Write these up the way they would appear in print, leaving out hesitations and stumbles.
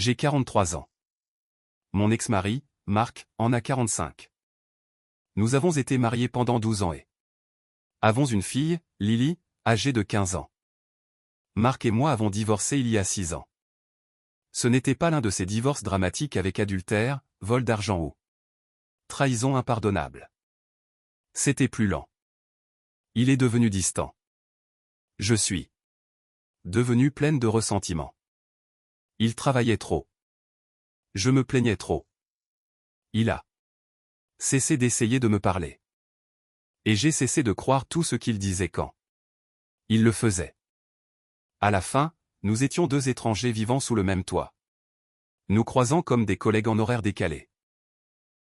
J'ai 43 ans. Mon ex-mari, Marc, en a 45. Nous avons été mariés pendant 12 ans et avons une fille, Lily, âgée de 15 ans. Marc et moi avons divorcé il y a 6 ans. Ce n'était pas l'un de ces divorces dramatiques avec adultère, vol d'argent ou trahison impardonnable. C'était plus lent. Il est devenu distant. Je suis devenue pleine de ressentiment. Il travaillait trop. Je me plaignais trop. Il a cessé d'essayer de me parler. Et j'ai cessé de croire tout ce qu'il disait quand il le faisait. À la fin, nous étions deux étrangers vivant sous le même toit. Nous croisant comme des collègues en horaire décalé.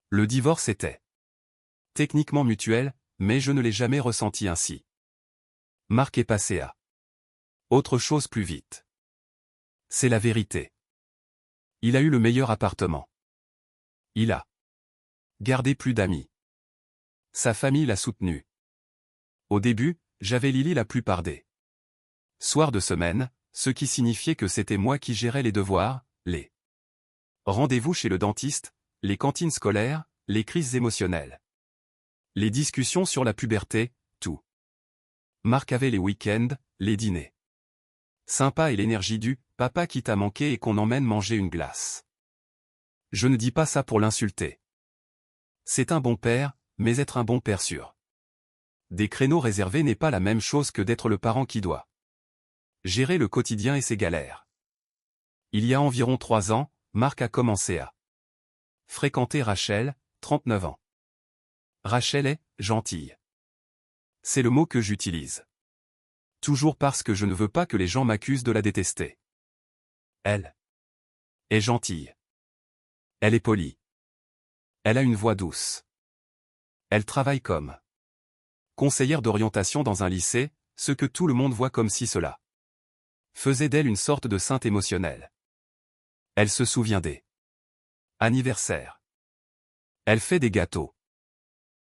Le divorce était techniquement mutuel, mais je ne l'ai jamais ressenti ainsi. Marc est passé à autre chose plus vite. C'est la vérité. Il a eu le meilleur appartement. Il a gardé plus d'amis. Sa famille l'a soutenu. Au début, j'avais Lily la plupart des soirs de semaine, ce qui signifiait que c'était moi qui gérais les devoirs, les rendez-vous chez le dentiste, les cantines scolaires, les crises émotionnelles. Les discussions sur la puberté, tout. Marc avait les week-ends, les dîners sympas et l'énergie du « papa qui t'a manqué et qu'on emmène manger une glace ». Je ne dis pas ça pour l'insulter. C'est un bon père, mais être un bon père sûr des créneaux réservés n'est pas la même chose que d'être le parent qui doit gérer le quotidien et ses galères. Il y a environ 3 ans, Marc a commencé à fréquenter Rachel, 39 ans. Rachel est « gentille ». C'est le mot que j'utilise. Toujours parce que je ne veux pas que les gens m'accusent de la détester. Elle est gentille. Elle est polie. Elle a une voix douce. Elle travaille comme conseillère d'orientation dans un lycée, ce que tout le monde voit comme si cela faisait d'elle une sorte de sainte émotionnelle. Elle se souvient des anniversaires. Elle fait des gâteaux.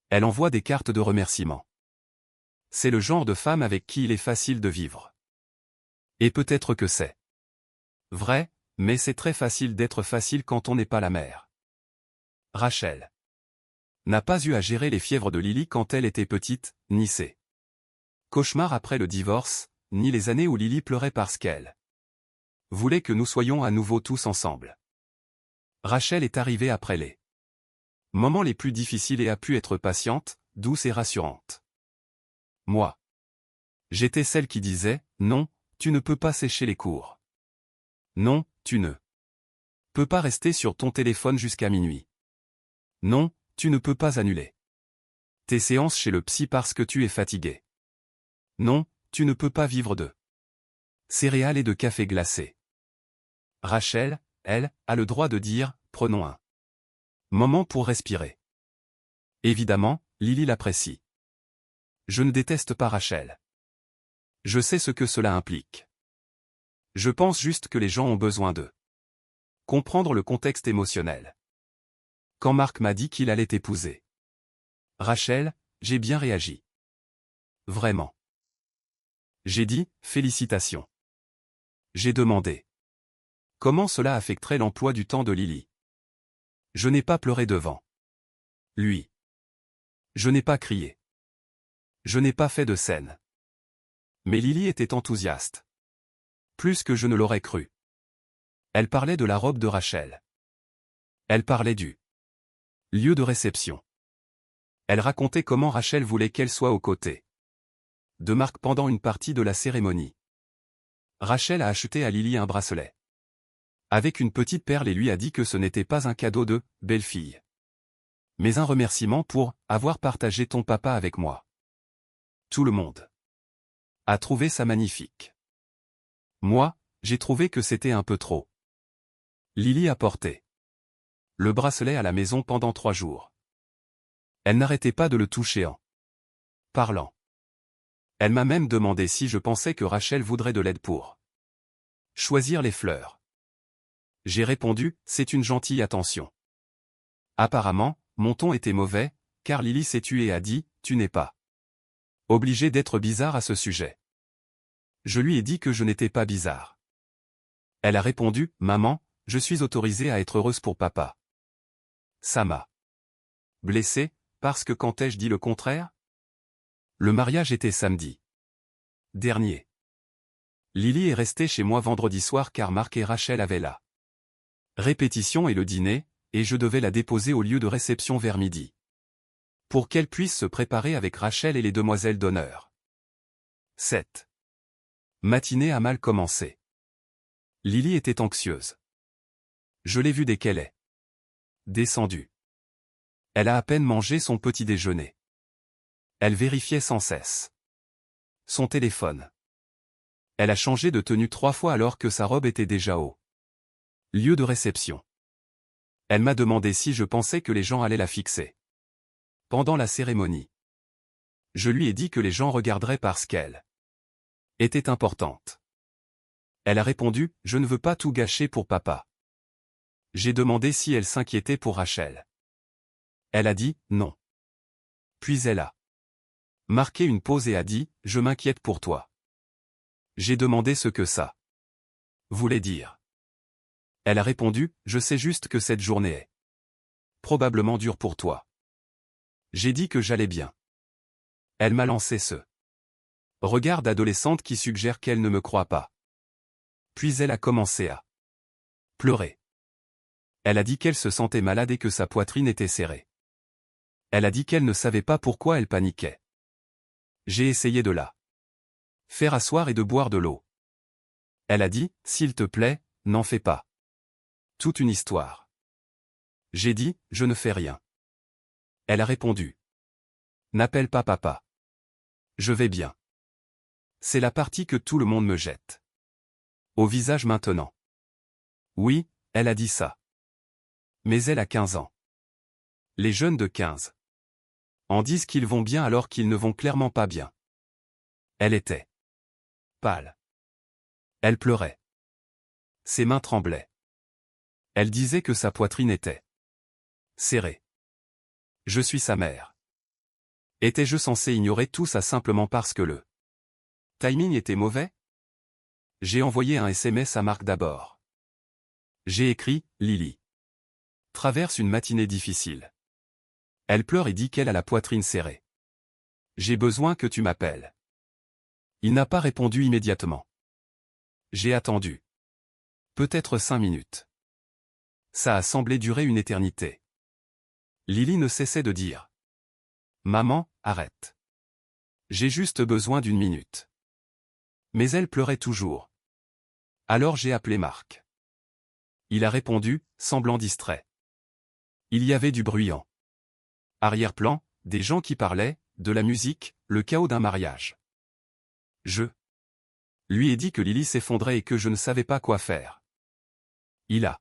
Elle envoie des cartes de remerciement. C'est le genre de femme avec qui il est facile de vivre. Et peut-être que c'est vrai, mais c'est très facile d'être facile quand on n'est pas la mère. Rachel n'a pas eu à gérer les fièvres de Lily quand elle était petite, ni ses cauchemars après le divorce, ni les années où Lily pleurait parce qu'elle voulait que nous soyons à nouveau tous ensemble. Rachel est arrivée après les moments les plus difficiles et a pu être patiente, douce et rassurante. Moi, j'étais celle qui disait « Non, tu ne peux pas sécher les cours. Non, tu ne peux pas rester sur ton téléphone jusqu'à minuit. Non, tu ne peux pas annuler tes séances chez le psy parce que tu es fatigué. Non, tu ne peux pas vivre de céréales et de café glacé. » Rachel, elle, a le droit de dire « Prenons un moment pour respirer. » Évidemment, Lily l'apprécie. Je ne déteste pas Rachel. Je sais ce que cela implique. Je pense juste que les gens ont besoin de comprendre le contexte émotionnel. Quand Marc m'a dit qu'il allait épouser Rachel, j'ai bien réagi. Vraiment. J'ai dit « Félicitations ». J'ai demandé comment cela affecterait l'emploi du temps de Lily. Je n'ai pas pleuré devant lui. Je n'ai pas crié. Je n'ai pas fait de scène. Mais Lily était enthousiaste. Plus que je ne l'aurais cru. Elle parlait de la robe de Rachel. Elle parlait du lieu de réception. Elle racontait comment Rachel voulait qu'elle soit aux côtés de Marc pendant une partie de la cérémonie. Rachel a acheté à Lily un bracelet avec une petite perle et lui a dit que ce n'était pas un cadeau de « belle-fille », mais un remerciement pour « avoir partagé ton papa avec moi ». Tout le monde a trouvé ça magnifique. Moi, j'ai trouvé que c'était un peu trop. Lily a porté le bracelet à la maison pendant 3 jours. Elle n'arrêtait pas de le toucher en parlant. Elle m'a même demandé si je pensais que Rachel voudrait de l'aide pour choisir les fleurs. J'ai répondu, c'est une gentille attention. Apparemment, mon ton était mauvais, car Lily s'est tue et a dit, tu n'es pas obligé d'être bizarre à ce sujet. Je lui ai dit que je n'étais pas bizarre. Elle a répondu, maman, je suis autorisée à être heureuse pour papa. Ça m'a blessé, parce que quand ai-je dit le contraire? Le mariage était samedi dernier. Lily est restée chez moi vendredi soir car Marc et Rachel avaient la répétition et le dîner, et je devais la déposer au lieu de réception vers midi. Pour qu'elle puisse se préparer avec Rachel et les demoiselles d'honneur. Cette matinée a mal commencé. Lily était anxieuse. Je l'ai vue dès qu'elle est descendue. Elle a à peine mangé son petit déjeuner. Elle vérifiait sans cesse son téléphone. Elle a changé de tenue 3 fois alors que sa robe était déjà au lieu de réception. Elle m'a demandé si je pensais que les gens allaient la fixer pendant la cérémonie. Je lui ai dit que les gens regarderaient parce qu'elle était importante. Elle a répondu, je ne veux pas tout gâcher pour papa. J'ai demandé si elle s'inquiétait pour Rachel. Elle a dit, non. Puis elle a marqué une pause et a dit, je m'inquiète pour toi. J'ai demandé ce que ça voulait dire. Elle a répondu, je sais juste que cette journée est probablement dure pour toi. J'ai dit que j'allais bien. Elle m'a lancé ce regard d'adolescente qui suggère qu'elle ne me croit pas. Puis elle a commencé à pleurer. Elle a dit qu'elle se sentait malade et que sa poitrine était serrée. Elle a dit qu'elle ne savait pas pourquoi elle paniquait. J'ai essayé de la faire asseoir et de boire de l'eau. Elle a dit, s'il te plaît, n'en fais pas. Toute une histoire. J'ai dit, je ne fais rien. Elle a répondu. N'appelle pas papa. Je vais bien. C'est la partie que tout le monde me jette au visage maintenant. Oui, elle a dit ça. Mais elle a 15 ans. Les jeunes de 15 en disent qu'ils vont bien alors qu'ils ne vont clairement pas bien. Elle était pâle. Elle pleurait. Ses mains tremblaient. Elle disait que sa poitrine était serrée. Je suis sa mère. Étais-je censé ignorer tout ça simplement parce que le timing était mauvais? J'ai envoyé un SMS à Marc d'abord. J'ai écrit, Lily traverse une matinée difficile. Elle pleure et dit qu'elle a la poitrine serrée. J'ai besoin que tu m'appelles. Il n'a pas répondu immédiatement. J'ai attendu. Peut-être 5 minutes. Ça a semblé durer une éternité. Lily ne cessait de dire. Maman, arrête. J'ai juste besoin d'une minute. Mais elle pleurait toujours. Alors j'ai appelé Marc. Il a répondu, semblant distrait. Il y avait du bruit en arrière-plan, des gens qui parlaient, de la musique, le chaos d'un mariage. Je lui ai dit que Lily s'effondrait et que je ne savais pas quoi faire. Il a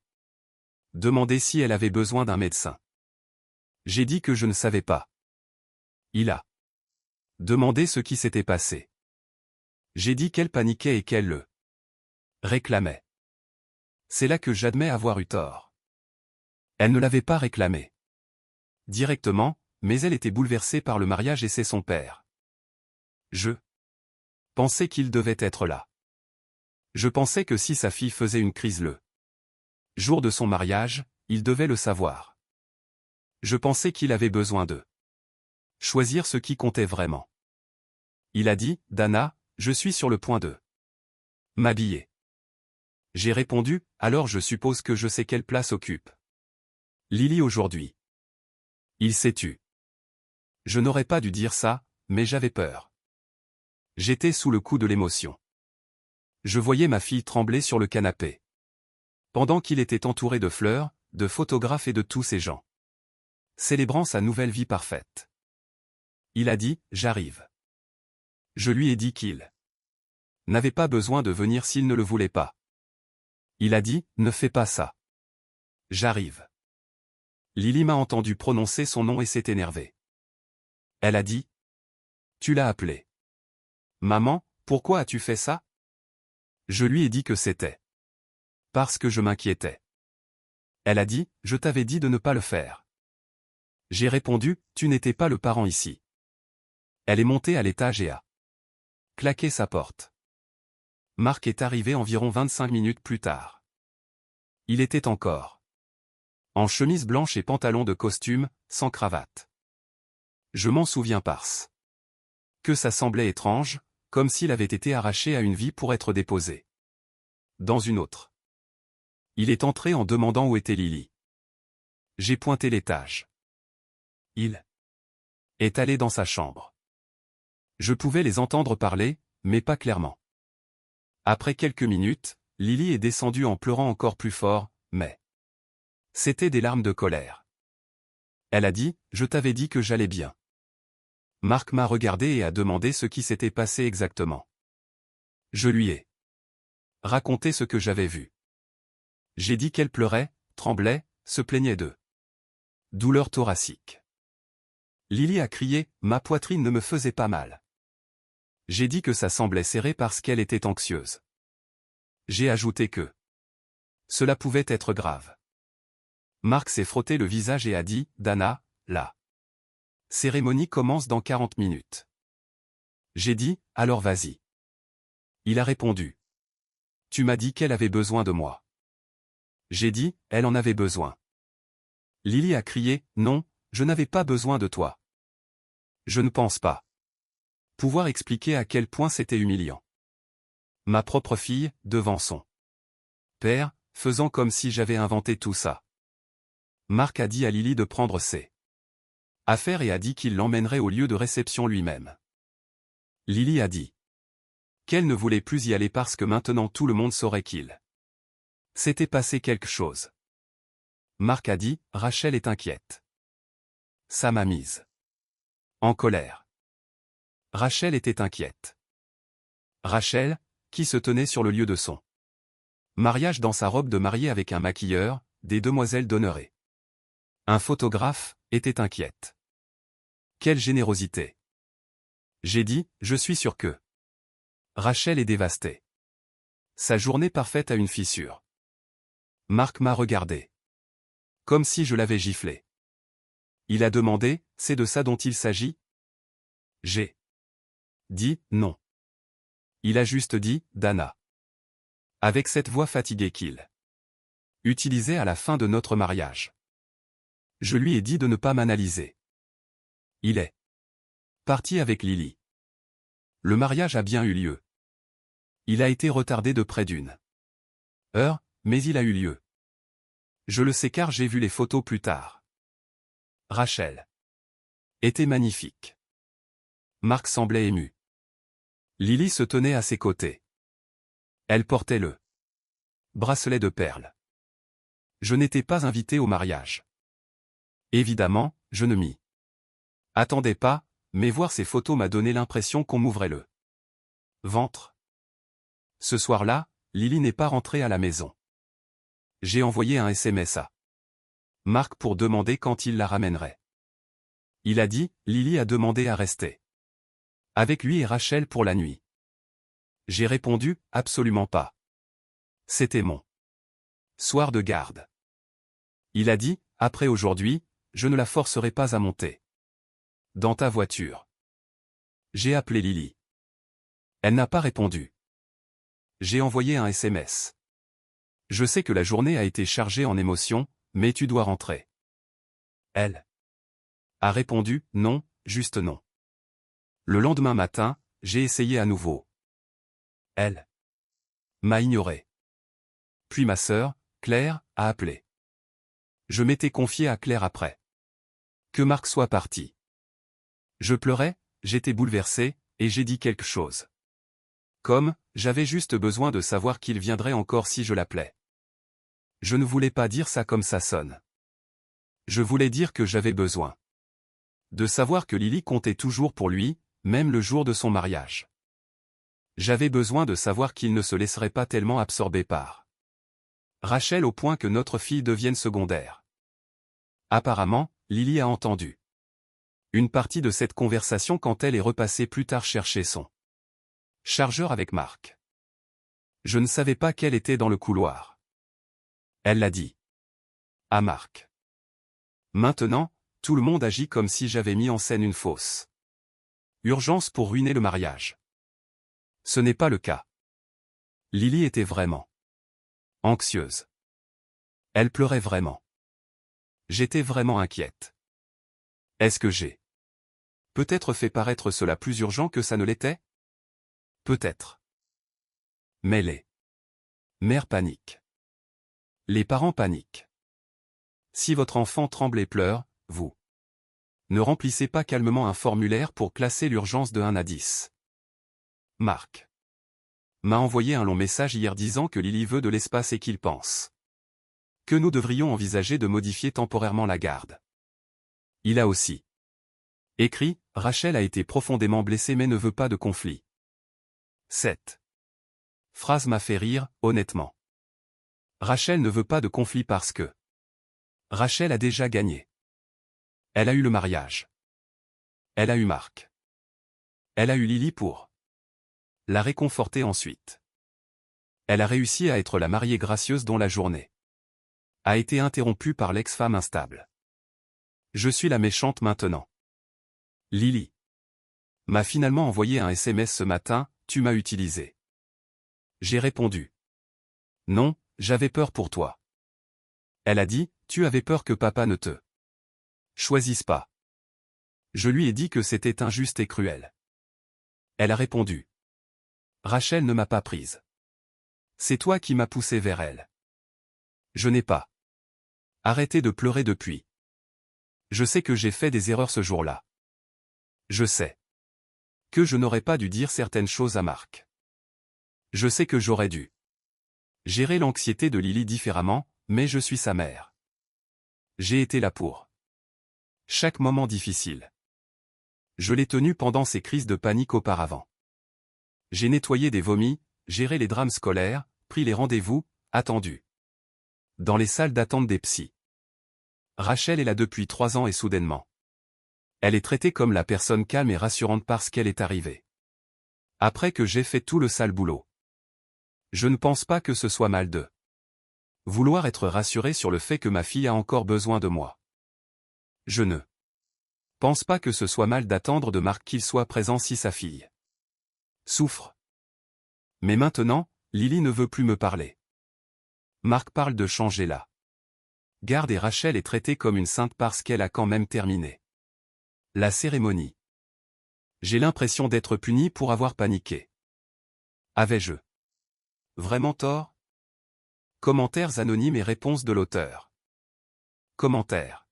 demandé si elle avait besoin d'un médecin. J'ai dit que je ne savais pas. Il a demandé ce qui s'était passé. J'ai dit qu'elle paniquait et qu'elle le réclamait. C'est là que j'admets avoir eu tort. Elle ne l'avait pas réclamé directement, mais elle était bouleversée par le mariage et c'est son père. Je pensais qu'il devait être là. Je pensais que si sa fille faisait une crise le jour de son mariage, il devait le savoir. Je pensais qu'il avait besoin de choisir ce qui comptait vraiment. Il a dit, Dana, je suis sur le point de m'habiller. J'ai répondu, alors je suppose que je sais quelle place occupe Lily aujourd'hui. Il s'est tu. Je n'aurais pas dû dire ça, mais j'avais peur. J'étais sous le coup de l'émotion. Je voyais ma fille trembler sur le canapé. Pendant qu'il était entouré de fleurs, de photographes et de tous ces gens. Célébrant sa nouvelle vie parfaite. Il a dit, j'arrive. Je lui ai dit qu'il n'avait pas besoin de venir s'il ne le voulait pas. Il a dit, ne fais pas ça. J'arrive. Lily m'a entendu prononcer son nom et s'est énervée. Elle a dit. Tu l'as appelé. Maman, pourquoi as-tu fait ça? Je lui ai dit que c'était parce que je m'inquiétais. Elle a dit, je t'avais dit de ne pas le faire. J'ai répondu, tu n'étais pas le parent ici. Elle est montée à l'étage et a claqué sa porte. Marc est arrivé environ 25 minutes plus tard. Il était encore en chemise blanche et pantalon de costume, sans cravate. Je m'en souviens parce que ça semblait étrange, comme s'il avait été arraché à une vie pour être déposé dans une autre. Il est entré en demandant où était Lily. J'ai pointé l'étage. Il est allé dans sa chambre. Je pouvais les entendre parler, mais pas clairement. Après quelques minutes, Lily est descendue en pleurant encore plus fort, mais c'était des larmes de colère. Elle a dit, « Je t'avais dit que j'allais bien. » Marc m'a regardé et a demandé ce qui s'était passé exactement. Je lui ai raconté ce que j'avais vu. J'ai dit qu'elle pleurait, tremblait, se plaignait de douleurs thoraciques. Lily a crié, « Ma poitrine ne me faisait pas mal. » J'ai dit que ça semblait serré parce qu'elle était anxieuse. J'ai ajouté que cela pouvait être grave. Marc s'est frotté le visage et a dit, « Dana, la cérémonie commence dans 40 minutes. » J'ai dit, « Alors vas-y. » Il a répondu, « Tu m'as dit qu'elle avait besoin de moi. » J'ai dit, « Elle en avait besoin. » Lily a crié, « Non, je n'avais pas besoin de toi. » Je ne pense pas pouvoir expliquer à quel point c'était humiliant. Ma propre fille, devant son père, faisant comme si j'avais inventé tout ça. Marc a dit à Lily de prendre ses affaires et a dit qu'il l'emmènerait au lieu de réception lui-même. Lily a dit qu'elle ne voulait plus y aller parce que maintenant tout le monde saurait qu'il s'était passé quelque chose. Marc a dit, Rachel est inquiète. Ça m'a mise en colère. Rachel était inquiète. Rachel, qui se tenait sur le lieu de son mariage dans sa robe de mariée avec un maquilleur, des demoiselles d'honneur et un photographe, était inquiète. Quelle générosité! J'ai dit, je suis sûr que Rachel est dévastée. Sa journée parfaite a une fissure. Marc m'a regardé. Comme si je l'avais giflé. Il a demandé, c'est de ça dont il s'agit? J'ai dit, non. Il a juste dit, Dana. Avec cette voix fatiguée qu'il utilisait à la fin de notre mariage. Je lui ai dit de ne pas m'analyser. Il est parti avec Lily. Le mariage a bien eu lieu. Il a été retardé de près d'une heure, mais il a eu lieu. Je le sais car j'ai vu les photos plus tard. Rachel était magnifique. Marc semblait ému. Lily se tenait à ses côtés. Elle portait le bracelet de perles. Je n'étais pas invité au mariage. Évidemment, je ne m'y attendais pas, mais voir ces photos m'a donné l'impression qu'on m'ouvrait le ventre. Ce soir-là, Lily n'est pas rentrée à la maison. J'ai envoyé un SMS à Marc pour demander quand il la ramènerait. Il a dit, Lily a demandé à rester avec lui et Rachel pour la nuit. J'ai répondu, absolument pas. C'était mon soir de garde. Il a dit, après aujourd'hui, je ne la forcerai pas à monter dans ta voiture. J'ai appelé Lily. Elle n'a pas répondu. J'ai envoyé un SMS. Je sais que la journée a été chargée en émotions, mais tu dois rentrer. Elle a répondu, non, juste non. Le lendemain matin, j'ai essayé à nouveau. Elle m'a ignoré. Puis ma sœur, Claire, a appelé. Je m'étais confié à Claire après que Marc soit parti. Je pleurais, j'étais bouleversé, et j'ai dit quelque chose. Comme, j'avais juste besoin de savoir qu'il viendrait encore si je l'appelais. Je ne voulais pas dire ça comme ça sonne. Je voulais dire que j'avais besoin de savoir que Lily comptait toujours pour lui, même le jour de son mariage. J'avais besoin de savoir qu'il ne se laisserait pas tellement absorber par Rachel au point que notre fille devienne secondaire. Apparemment, Lily a entendu une partie de cette conversation quand elle est repassée plus tard chercher son chargeur avec Marc. Je ne savais pas qu'elle était dans le couloir. Elle l'a dit à Marc. Maintenant, tout le monde agit comme si j'avais mis en scène une fausse urgence pour ruiner le mariage. Ce n'est pas le cas. Lily était vraiment anxieuse. Elle pleurait vraiment. J'étais vraiment inquiète. Est-ce que j'ai peut-être fait paraître cela plus urgent que ça ne l'était? Peut-être. Mais les mères paniquent. Les parents paniquent. Si votre enfant tremble et pleure, vous ne remplissez pas calmement un formulaire pour classer l'urgence de 1 à 10. Marc m'a envoyé un long message hier disant que Lily veut de l'espace et qu'il pense que nous devrions envisager de modifier temporairement la garde. Il a aussi écrit, Rachel a été profondément blessée mais ne veut pas de conflit. Cette phrase m'a fait rire, honnêtement. Rachel ne veut pas de conflit parce que Rachel a déjà gagné. Elle a eu le mariage. Elle a eu Marc. Elle a eu Lily pour la réconforter ensuite. Elle a réussi à être la mariée gracieuse dont la journée a été interrompue par l'ex-femme instable. Je suis la méchante maintenant. Lily m'a finalement envoyé un SMS ce matin, tu m'as utilisé. J'ai répondu. Non, j'avais peur pour toi. Elle a dit, tu avais peur que papa ne te choisisse pas. Je lui ai dit que c'était injuste et cruel. Elle a répondu. Rachel ne m'a pas prise. C'est toi qui m'as poussé vers elle. Je n'ai pas arrêté de pleurer depuis. Je sais que j'ai fait des erreurs ce jour-là. Je sais que je n'aurais pas dû dire certaines choses à Marc. Je sais que j'aurais dû gérer l'anxiété de Lily différemment, mais je suis sa mère. J'ai été là pour chaque moment difficile. Je l'ai tenue pendant ses crises de panique auparavant. J'ai nettoyé des vomis, géré les drames scolaires, pris les rendez-vous, attendu dans les salles d'attente des psys. Rachel est là depuis 3 ans et soudainement. Elle est traitée comme la personne calme et rassurante parce qu'elle est arrivée après que j'ai fait tout le sale boulot. Je ne pense pas que ce soit mal de vouloir être rassuré sur le fait que ma fille a encore besoin de moi. Je ne pense pas que ce soit mal d'attendre de Marc qu'il soit présent si sa fille souffre. Mais maintenant, Lily ne veut plus me parler. Marc parle de changer la garde et Rachel est traitée comme une sainte parce qu'elle a quand même terminé la cérémonie. J'ai l'impression d'être puni pour avoir paniqué. Avais-je vraiment tort? Commentaires anonymes et réponses de l'auteur. Commentaire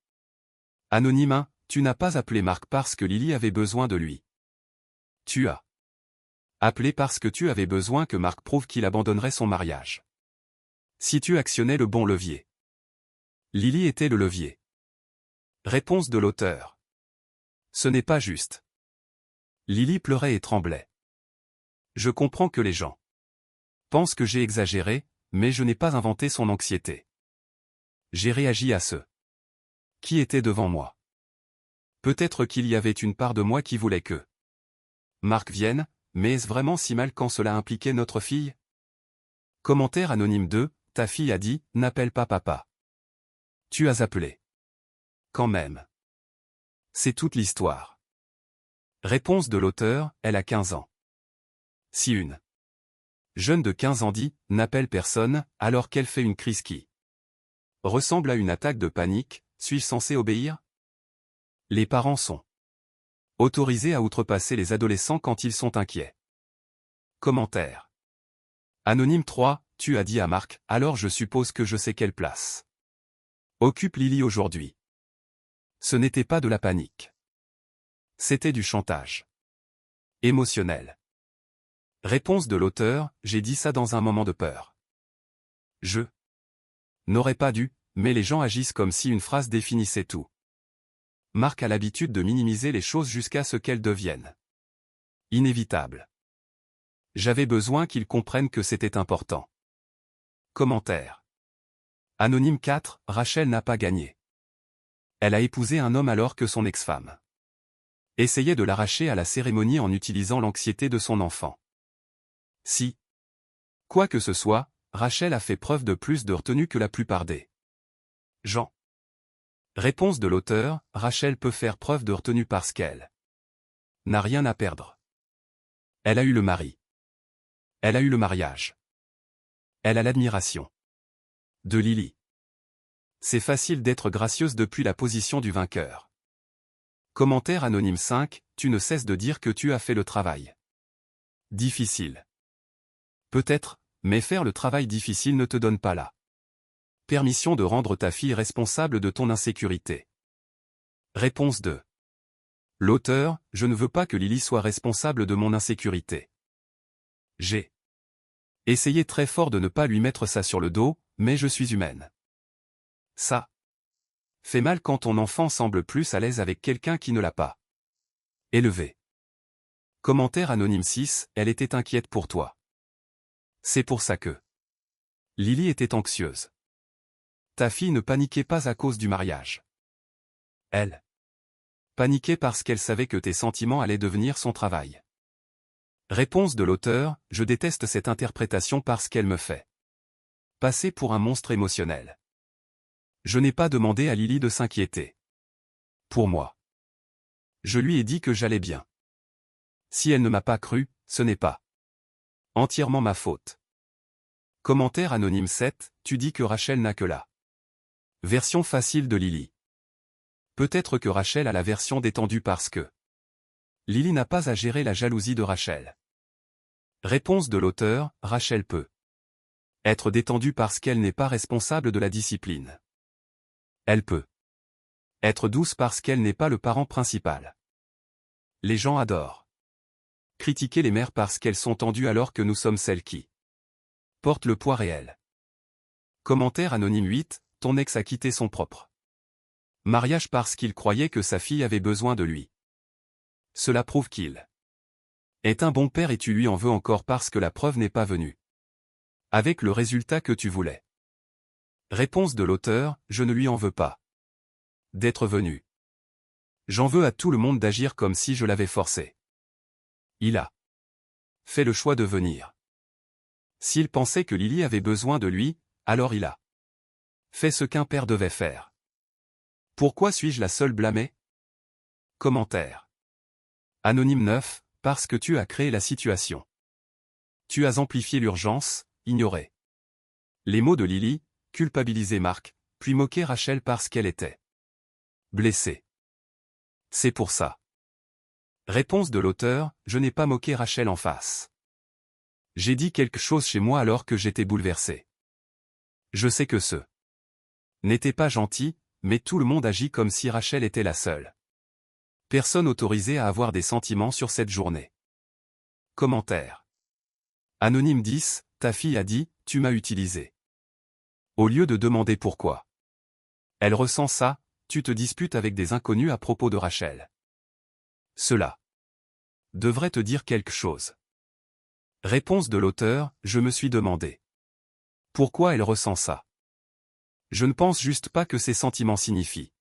anonyme 1, tu n'as pas appelé Marc parce que Lily avait besoin de lui. Tu as appelé parce que tu avais besoin que Marc prouve qu'il abandonnerait son mariage. Si tu actionnais le bon levier. Lily était le levier. Réponse de l'auteur. Ce n'est pas juste. Lily pleurait et tremblait. Je comprends que les gens pensent que j'ai exagéré, mais je n'ai pas inventé son anxiété. J'ai réagi à ce qui était devant moi. Peut-être qu'il y avait une part de moi qui voulait que Marc vienne, mais est-ce vraiment si mal quand cela impliquait notre fille? Commentaire anonyme 2, ta fille a dit, n'appelle pas papa. Tu as appelé. Quand même. C'est toute l'histoire. Réponse de l'auteur, elle a 15 ans. Si une jeune de 15 ans dit, n'appelle personne, alors qu'elle fait une crise qui ressemble à une attaque de panique, suis-je censé obéir? Les parents sont autorisés à outrepasser les adolescents quand ils sont inquiets. Commentaire anonyme 3, tu as dit à Marc, alors je suppose que je sais quelle place occupe Lily aujourd'hui. Ce n'était pas de la panique. C'était du chantage émotionnel. Réponse de l'auteur, j'ai dit ça dans un moment de peur. Je n'aurais pas dû, mais les gens agissent comme si une phrase définissait tout. Marc a l'habitude de minimiser les choses jusqu'à ce qu'elles deviennent inévitables. J'avais besoin qu'ils comprennent que c'était important. Commentaire anonyme 4, Rachel n'a pas gagné. Elle a épousé un homme alors que son ex-femme essayait de l'arracher à la cérémonie en utilisant l'anxiété de son enfant. Si, quoi que ce soit, Rachel a fait preuve de plus de retenue que la plupart des gens. Réponse de l'auteur, Rachel peut faire preuve de retenue parce qu'elle n'a rien à perdre. Elle a eu le mari. Elle a eu le mariage. Elle a l'admiration de Lily. C'est facile d'être gracieuse depuis la position du vainqueur. Commentaire anonyme 5, tu ne cesses de dire que tu as fait le travail. Difficile. Peut-être, mais faire le travail difficile ne te donne pas la permission de rendre ta fille responsable de ton insécurité. Réponse 2. L'auteur, je ne veux pas que Lily soit responsable de mon insécurité. J'ai essayé très fort de ne pas lui mettre ça sur le dos, mais je suis humaine. Ça fait mal quand ton enfant semble plus à l'aise avec quelqu'un qui ne l'a pas élevé. Commentaire anonyme 6, elle était inquiète pour toi. C'est pour ça que Lily était anxieuse. Ta fille ne paniquait pas à cause du mariage. Elle paniquait parce qu'elle savait que tes sentiments allaient devenir son travail. Réponse de l'auteur, je déteste cette interprétation parce qu'elle me fait passer pour un monstre émotionnel. Je n'ai pas demandé à Lily de s'inquiéter pour moi. Je lui ai dit que j'allais bien. Si elle ne m'a pas cru, ce n'est pas entièrement ma faute. Commentaire anonyme 7, tu dis que Rachel n'a que la version facile de Lily. Peut-être que Rachel a la version détendue parce que Lily n'a pas à gérer la jalousie de Rachel. Réponse de l'auteur, Rachel peut être détendue parce qu'elle n'est pas responsable de la discipline. Elle peut être douce parce qu'elle n'est pas le parent principal. Les gens adorent critiquer les mères parce qu'elles sont tendues alors que nous sommes celles qui portent le poids réel. Commentaire anonyme 8, ton ex a quitté son propre mariage parce qu'il croyait que sa fille avait besoin de lui. Cela prouve qu'il est un bon père et tu lui en veux encore parce que la preuve n'est pas venue avec le résultat que tu voulais. Réponse de l'auteur, je ne lui en veux pas d'être venu. J'en veux à tout le monde d'agir comme si je l'avais forcé. Il a fait le choix de venir. S'il pensait que Lily avait besoin de lui, alors il a fait ce qu'un père devait faire. Pourquoi suis-je la seule blâmée? Commentaire anonyme 9, parce que tu as créé la situation. Tu as amplifié l'urgence, ignoré les mots de Lily, culpabilisé Marc, puis moqué Rachel parce qu'elle était blessée. C'est pour ça. Réponse de l'auteur, je n'ai pas moqué Rachel en face. J'ai dit quelque chose chez moi alors que j'étais bouleversé. Je sais que ce n'était pas gentil, mais tout le monde agit comme si Rachel était la seule personne autorisée à avoir des sentiments sur cette journée. Commentaire anonyme 10, ta fille a dit, tu m'as utilisé. Au lieu de demander pourquoi elle ressent ça, tu te disputes avec des inconnus à propos de Rachel. Cela devrait te dire quelque chose. Réponse de l'auteur, je me suis demandé pourquoi elle ressent ça. Je ne pense juste pas que ces sentiments signifient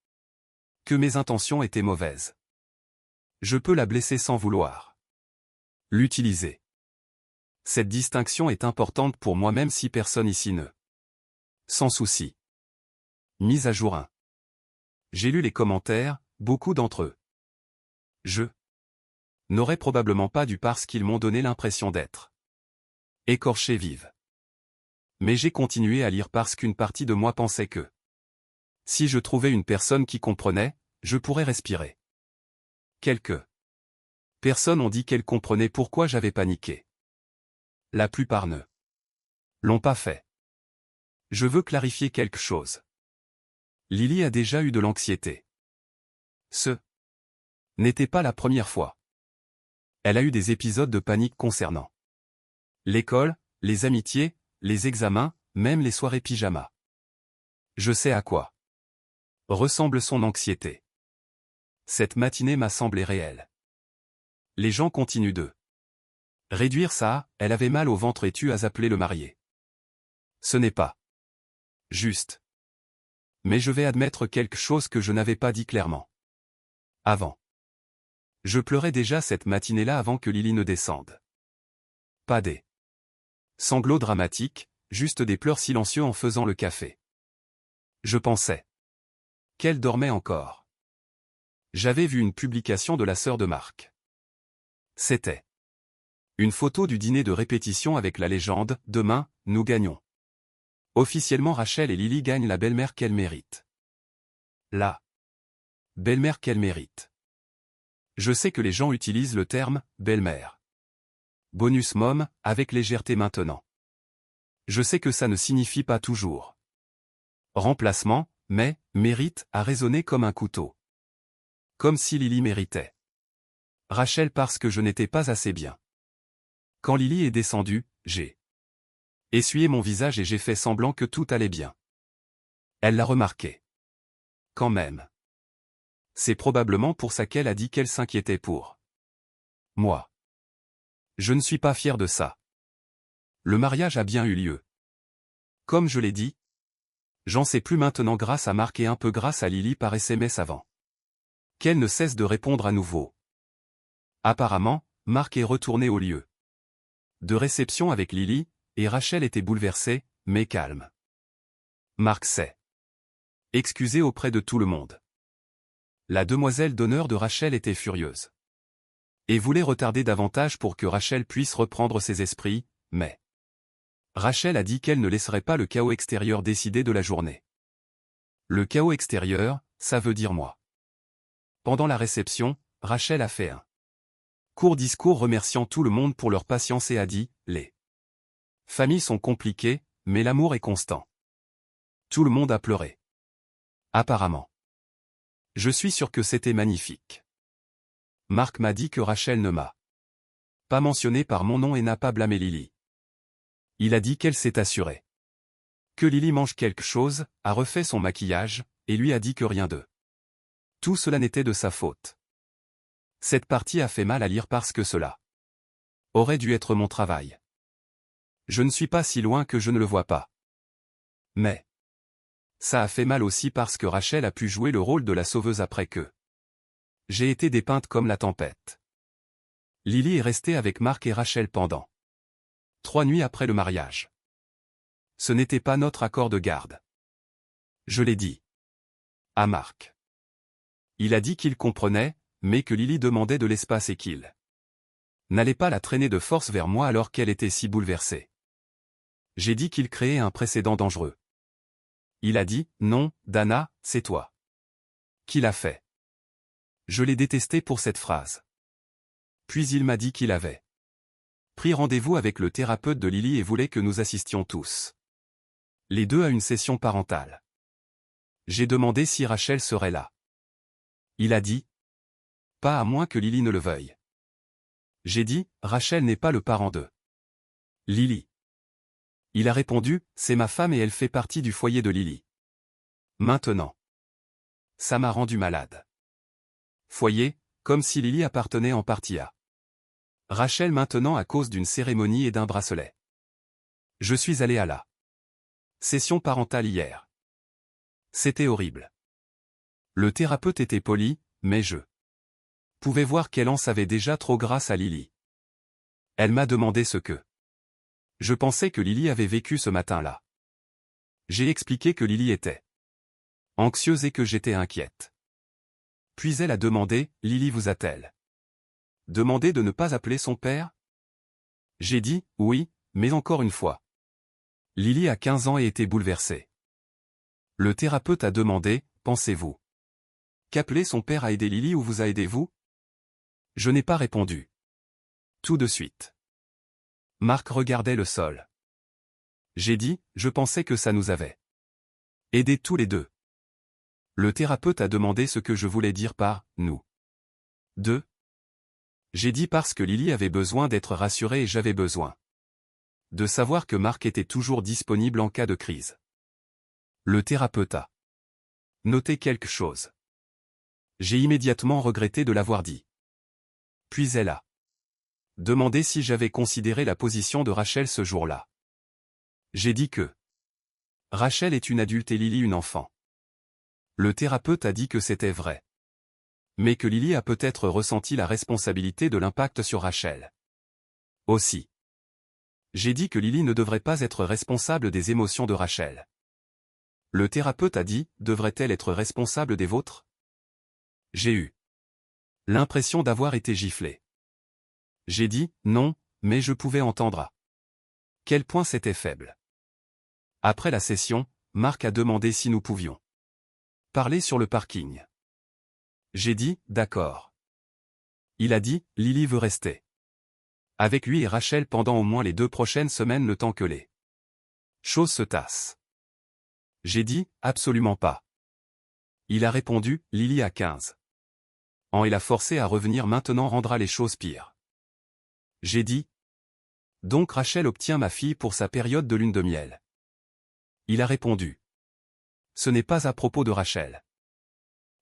que mes intentions étaient mauvaises. Je peux la blesser sans vouloir l'utiliser. Cette distinction est importante pour moi même si personne ici ne sans souci. Mise à jour 1. J'ai lu les commentaires, beaucoup d'entre eux. Je n'aurais probablement pas dû parce qu'ils m'ont donné l'impression d'être écorché vive. Mais j'ai continué à lire parce qu'une partie de moi pensait que si je trouvais une personne qui comprenait, je pourrais respirer. Quelques personnes ont dit qu'elles comprenaient pourquoi j'avais paniqué. La plupart ne l'ont pas fait. Je veux clarifier quelque chose. Lily a déjà eu de l'anxiété. Ce n'était pas la première fois. Elle a eu des épisodes de panique concernant l'école, les amitiés, les examens, même les soirées pyjama. Je sais à quoi ressemble son anxiété. Cette matinée m'a semblé réelle. Les gens continuent de réduire ça, elle avait mal au ventre et tu as appelé le marié. Ce n'est pas juste. Mais je vais admettre quelque chose que je n'avais pas dit clairement. Avant. Je pleurais déjà cette matinée-là avant que Lily ne descende. Pas des sanglots dramatiques, juste des pleurs silencieux en faisant le café. Je pensais qu'elle dormait encore. J'avais vu une publication de la sœur de Marc. C'était une photo du dîner de répétition avec la légende « Demain, nous gagnons ». Officiellement Rachel et Lily gagnent la belle-mère qu'elles méritent. La belle-mère qu'elles méritent. Je sais que les gens utilisent le terme « belle-mère ». Bonus mom, avec légèreté maintenant. Je sais que ça ne signifie pas toujours remplacement, mais « mérite » a résonné comme un couteau. Comme si Lily méritait Rachel parce que je n'étais pas assez bien. Quand Lily est descendue, j'ai essuyé mon visage et j'ai fait semblant que tout allait bien. Elle l'a remarqué. Quand même. C'est probablement pour ça qu'elle a dit qu'elle s'inquiétait pour moi. Je ne suis pas fier de ça. Le mariage a bien eu lieu. Comme je l'ai dit, j'en sais plus maintenant grâce à Marc et un peu grâce à Lily par SMS avant qu'elle ne cesse de répondre à nouveau. Apparemment, Marc est retourné au lieu de réception avec Lily, et Rachel était bouleversée, mais calme. Marc s'est excusé auprès de tout le monde. La demoiselle d'honneur de Rachel était furieuse et voulait retarder davantage pour que Rachel puisse reprendre ses esprits, mais Rachel a dit qu'elle ne laisserait pas le chaos extérieur décider de la journée. Le chaos extérieur, ça veut dire moi. Pendant la réception, Rachel a fait un court discours remerciant tout le monde pour leur patience et a dit « Les familles sont compliquées, mais l'amour est constant. » Tout le monde a pleuré. Apparemment. Je suis sûr que c'était magnifique. Marc m'a dit que Rachel ne m'a pas mentionné par mon nom et n'a pas blâmé Lily. Il a dit qu'elle s'est assurée que Lily mange quelque chose, a refait son maquillage, et lui a dit que rien de tout cela n'était de sa faute. Cette partie a fait mal à lire parce que cela aurait dû être mon travail. Je ne suis pas si loin que je ne le vois pas. Mais ça a fait mal aussi parce que Rachel a pu jouer le rôle de la sauveuse après que j'ai été dépeinte comme la tempête. Lily est restée avec Marc et Rachel pendant 3 nuits après le mariage. Ce n'était pas notre accord de garde. Je l'ai dit à Marc. Il a dit qu'il comprenait, mais que Lily demandait de l'espace et qu'il n'allait pas la traîner de force vers moi alors qu'elle était si bouleversée. J'ai dit qu'il créait un précédent dangereux. Il a dit « Non, Dana, c'est toi qui l'as fait. » Je l'ai détesté pour cette phrase. Puis il m'a dit qu'il avait pris rendez-vous avec le thérapeute de Lily et voulait que nous assistions tous les deux à une session parentale. J'ai demandé si Rachel serait là. Il a dit « Pas à moins que Lily ne le veuille. » J'ai dit « Rachel n'est pas le parent de Lily. » Il a répondu « C'est ma femme et elle fait partie du foyer de Lily. » Maintenant. Ça m'a rendu malade. Foyer, comme si Lily appartenait en partie à Rachel maintenant à cause d'une cérémonie et d'un bracelet. Je suis allé à la session parentale hier. C'était horrible. Le thérapeute était poli, mais je pouvais voir qu'elle en savait déjà trop grâce à Lily. Elle m'a demandé ce que je pensais que Lily avait vécu ce matin-là. J'ai expliqué que Lily était anxieuse et que j'étais inquiète. Puis elle a demandé, « Lily vous a-t-elle demandé de ne pas appeler son père ?» J'ai dit, « Oui, mais encore une fois. » Lily a 15 ans et était bouleversée. Le thérapeute a demandé, « Pensez-vous qu'appeler son père a aidé Lily ou vous a aidé vous ?» Je n'ai pas répondu. Tout de suite. Marc regardait le sol. J'ai dit, « Je pensais que ça nous avait aidés tous les deux. » Le thérapeute a demandé ce que je voulais dire par « nous ». Deux. J'ai dit parce que Lily avait besoin d'être rassurée et j'avais besoin de savoir que Marc était toujours disponible en cas de crise. Le thérapeute a noté quelque chose. J'ai immédiatement regretté de l'avoir dit. Puis elle a demandé si j'avais considéré la position de Rachel ce jour-là. J'ai dit que Rachel est une adulte et Lily une enfant. Le thérapeute a dit que c'était vrai. Mais que Lily a peut-être ressenti la responsabilité de l'impact sur Rachel. Aussi. J'ai dit que Lily ne devrait pas être responsable des émotions de Rachel. Le thérapeute a dit, devrait-elle être responsable des vôtres? J'ai eu l'impression d'avoir été giflé. J'ai dit, non, mais je pouvais entendre à quel point c'était faible. Après la session, Marc a demandé si nous pouvions parler sur le parking. J'ai dit, d'accord. Il a dit, Lily veut rester avec lui et Rachel pendant au moins les 2 prochaines semaines le temps que les choses se tassent. J'ai dit, absolument pas. Il a répondu, Lily a 15 ans et l'a forcé à revenir maintenant rendra les choses pires. J'ai dit, donc Rachel obtient ma fille pour sa période de lune de miel. Il a répondu, ce n'est pas à propos de Rachel.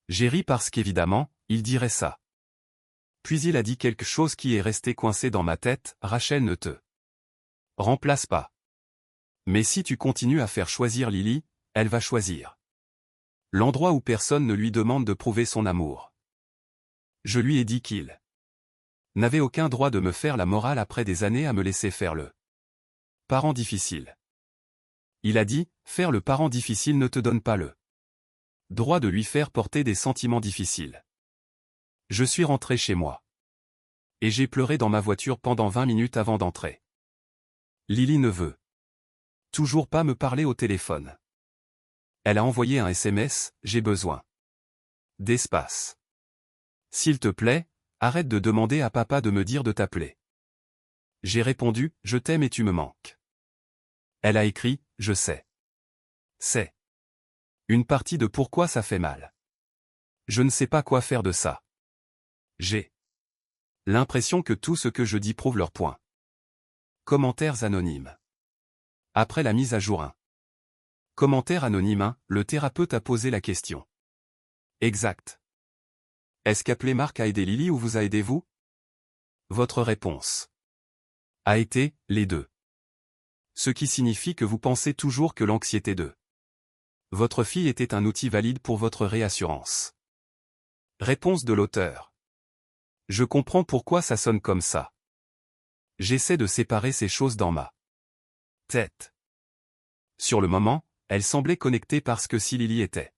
J'ai ri parce qu'évidemment, il dirait ça. Puis il a dit quelque chose qui est resté coincé dans ma tête, Rachel ne te remplace pas. Mais si tu continues à faire choisir Lily, elle va choisir l'endroit où personne ne lui demande de prouver son amour. Je lui ai dit qu'il n'avait aucun droit de me faire la morale après des années à me laisser faire le parent difficile. Il a dit, faire le parent difficile ne te donne pas le droit de lui faire porter des sentiments difficiles. Je suis rentré chez moi. Et j'ai pleuré dans ma voiture pendant 20 minutes avant d'entrer. Lily ne veut toujours pas me parler au téléphone. Elle a envoyé un SMS, j'ai besoin d'espace. S'il te plaît, arrête de demander à papa de me dire de t'appeler. J'ai répondu, je t'aime et tu me manques. Elle a écrit, je sais. C'est une partie de pourquoi ça fait mal. Je ne sais pas quoi faire de ça. J'ai l'impression que tout ce que je dis prouve leur point. Commentaires anonymes. Après la mise à jour 1. Commentaire anonyme 1, le thérapeute a posé la question. Exact. Est-ce qu'appeler Marc a aidé Lily ou vous a aidé vous? Votre réponse a été, les deux. Ce qui signifie que vous pensez toujours que l'anxiété de votre fille était un outil valide pour votre réassurance. Réponse de l'auteur. Je comprends pourquoi ça sonne comme ça. J'essaie de séparer ces choses dans ma tête. Sur le moment, elle semblait connectée parce que si Lily était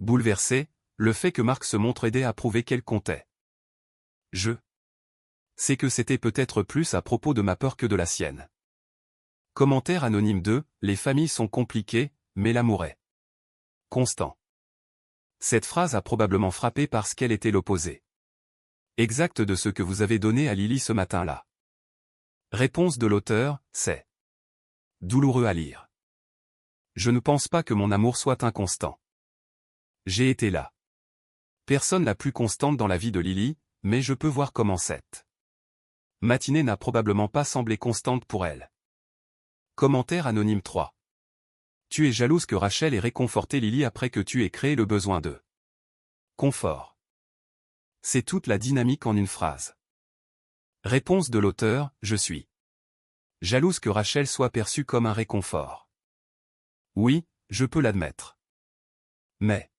bouleversée, le fait que Marc se montre aidé à prouver qu'elle comptait. Je sais que c'était peut-être plus à propos de ma peur que de la sienne. Commentaire anonyme 2, les familles sont compliquées, mais l'amour est constant. Cette phrase a probablement frappé parce qu'elle était l'opposé exact de ce que vous avez donné à Lily ce matin-là. Réponse de l'auteur, c'est douloureux à lire. Je ne pense pas que mon amour soit inconstant. J'ai été là. Personne la plus constante dans la vie de Lily, mais je peux voir comment cette matinée n'a probablement pas semblé constante pour elle. Commentaire anonyme 3. Tu es jalouse que Rachel ait réconforté Lily après que tu aies créé le besoin de confort. C'est toute la dynamique en une phrase. Réponse de l'auteur, je suis jalouse que Rachel soit perçue comme un réconfort. Oui, je peux l'admettre. Mais